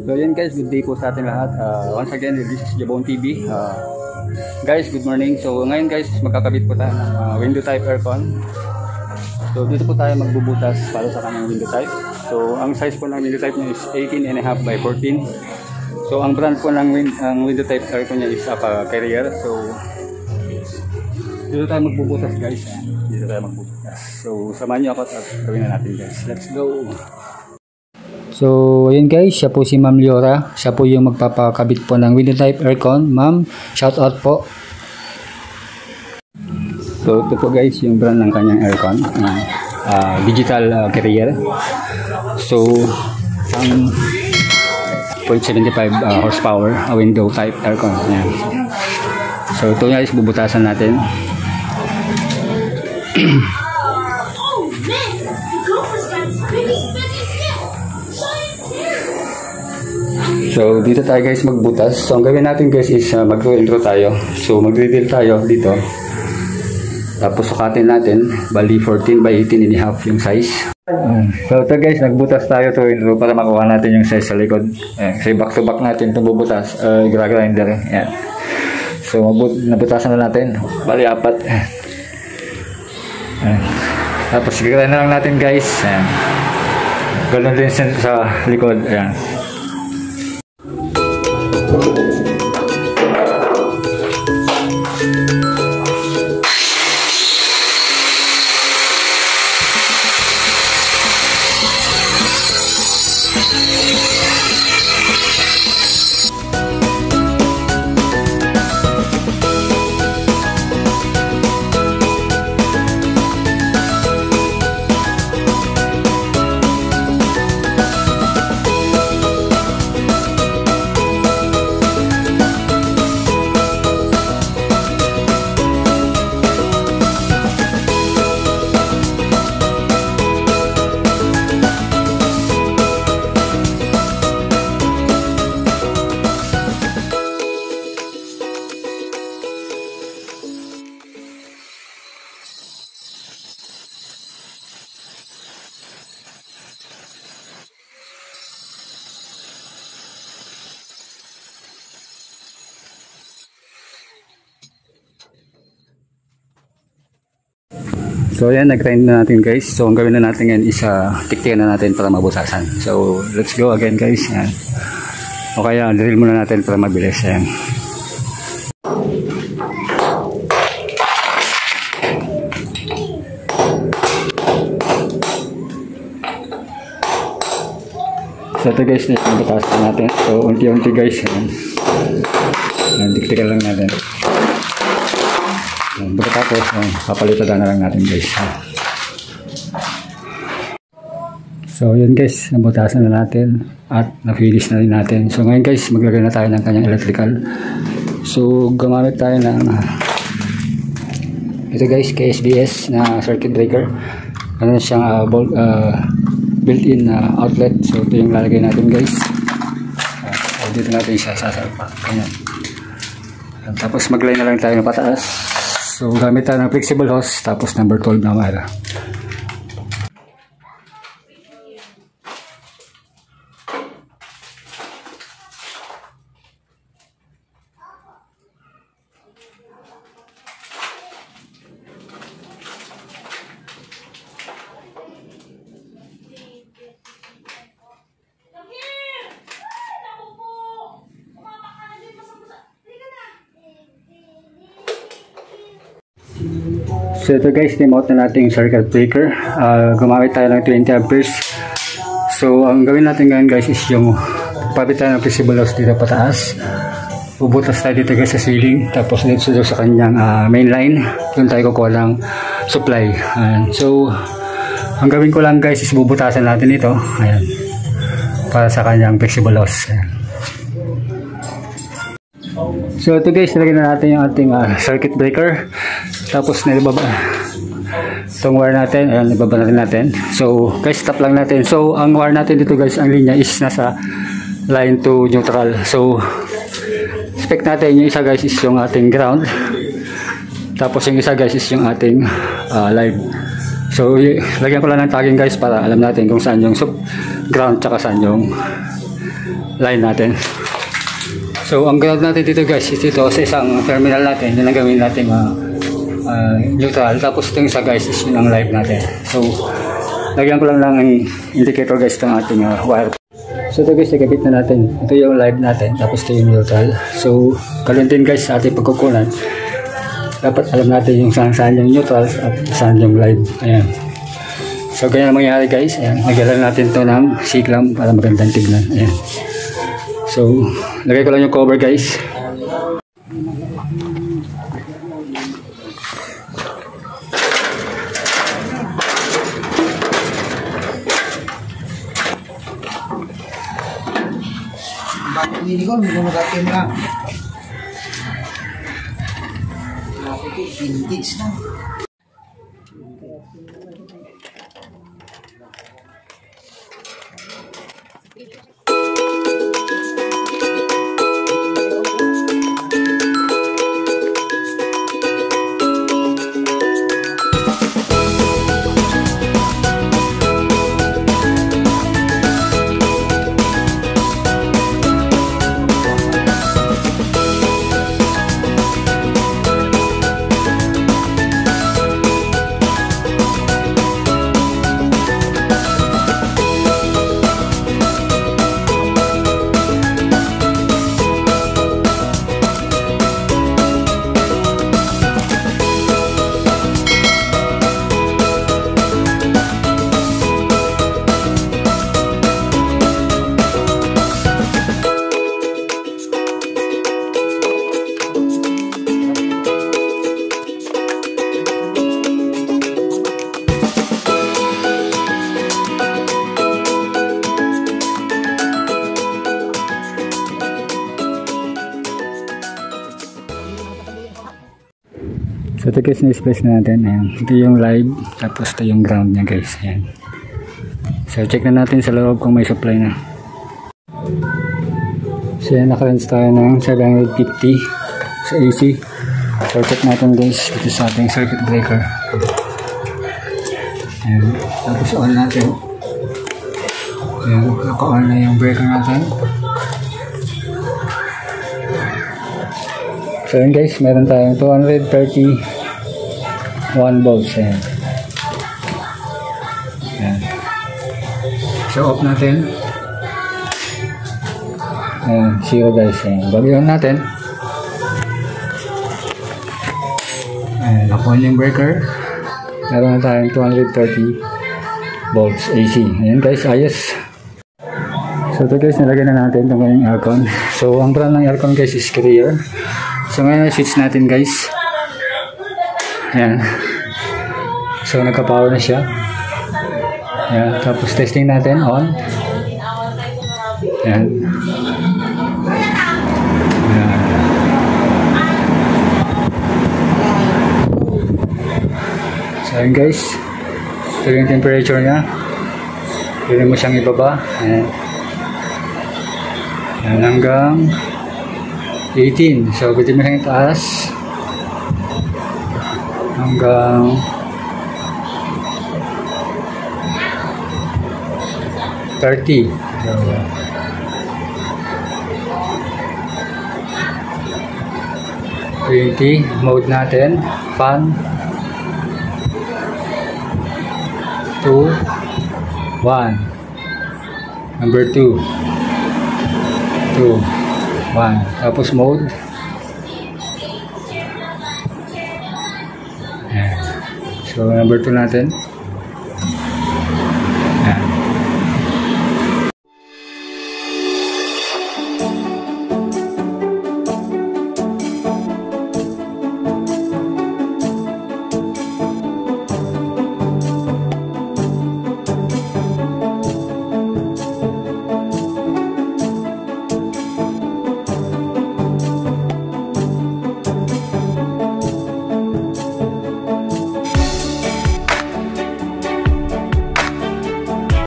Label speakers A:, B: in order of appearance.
A: So yun guys, good day po sa ating lahat. Once again, this is Jabon TV. Guys, good morning. So ngayon guys, magkakabit po tayo ng window type aircon. So dito po tayo magbubutas para sa kanyang window type. So ang size po ng window type niya is 18.5 by 14. So ang brand po ng window type aircon niya is Carrier. So dito tayo magbubutas guys. Dito tayo magbubutas. So samahan niyo ako at gawin na natin guys. Let's go! So, ayun guys, siya po si Ma'am Liora. Siya po yung magpapakabit po ng window type aircon. Ma'am, shout out po. So, ito po guys, yung brand ng kanyang aircon. Digital Carrier. So, ang 0.75 horsepower window type aircon. Ayan. So, ito guys, bubutasan natin. So dito tayo guys magbutas. So ang gawin natin guys is mag-intro tayo. So mag-drill tayo dito. Tapos sukatin natin. Bali 14 by 18.5 yung size. So ito guys, nagbutas tayo to intro para makuha natin yung size sa likod. Kasi back to back natin itong bubutas. Grinder. Yan. So nabutasan na natin. Bali 4. Tapos grind na lang natin guys. Ayan. Ganun din sa likod. Ayan. So yan, nag-grind na natin guys. So ang gawin na natin ngayon is tiktikan na natin para mabutasan. So let's go again guys. Yan. O kaya drill muna natin para mabilis. Yan. So ito guys, nabutasan natin. So unti-unti guys. Yan. Yan, tiktikan lang natin. Pagkatapos papalitan na lang natin guys. So yun guys, nabutasan na natin at na-finish na rin natin. So ngayon guys, maglagay na tayo ng kanyang electrical. So gumamit tayo ng ito guys, KSBS na circuit breaker. Ano siyang built-in outlet. So ito yung lalagay natin guys. Dito natin siya sasalpak. Ayan. Tapos maglay na lang tayo ng pataas. So gamit tayo ng flexible hose, tapos number 12 na wire. So ito guys, remote na natin yung circuit breaker. Gumamit tayo ng 20 amperes. So ang gawin natin ngayon guys is yung pabit tayo ng flexible hose dito pataas. Bubutas tayo dito guys sa ceiling. Tapos dito sa kanyang main line. Doon tayo kukuha ng supply. So ang gawin ko lang guys is bubutasan natin ito. Ayan. Para sa kanyang flexible hose. Ayan. So ito guys, nilagyan na natin yung ating circuit breaker. Tapos nilibaba itong wire natin. Ayan, nilibaba natin. So guys, stop lang natin. So ang wire natin dito guys, ang linya is nasa line to neutral. So expect natin yung isa guys is yung ating ground. Tapos yung isa guys is yung ating live. So lagyan ko lang ng tagging guys para alam natin kung saan yung ground tsaka saan yung line natin. So ang ground natin dito guys is dito sa isang terminal natin, yun ang gawin natin neutral, tapos itong isa guys is yun ang live natin. So lagyan ko lang ng indicator guys itong ating wire. So ito guys, ikabit na natin. Ito yung live natin, tapos ito yung neutral. So kalun din guys sa ating pagkukunan, dapat alam natin yung saan yung neutral at saan yung live. Ayan. So ganyan ang mangyayari guys. Ayan, nagyalan natin ito ng C-clamp para magandang tignan. Ayan. So lagay ko lang yung cover guys.
B: Ini ko menggunakan na. Vintage na.
A: So ito guys, na-splice na natin. Ayan. Ito yung live, tapos ito yung ground niya guys. Ayan. So check na natin sa loob kung may supply na. So yan, naka-range tayo ng 750 sa AC. So check natin guys dito sa ating circuit breaker. Ayan. Tapos on natin. Ayan, naka-on na yung breaker natin. So yun guys, meron tayong 231 volts. Ayan. Ayan. So off natin. Ayan, 0 guys. Ayan. Bago-on natin. Ayan, naka-on yung breaker. Meron na tayong 230 volts AC. Ayan guys, ayos. So ito guys, nilagay na natin itong yung aircon. So ang brand ng aircon guys is Carrier. So ngayon switch natin guys. Ayan. So nagka-power na siya. Ayan. Tapos testing natin on. Ayan. Ayan. So ayan guys. Ito yung temperature niya. Pwede mo siyang ibaba. Ayan. Ayan hanggang 18. So, pwede mo siyang itaas hanggang 30. So, 20. Mode natin. Fan. 2. 1. Number 2. 2. 1. Tapos mode. Ayan. So number 2 natin.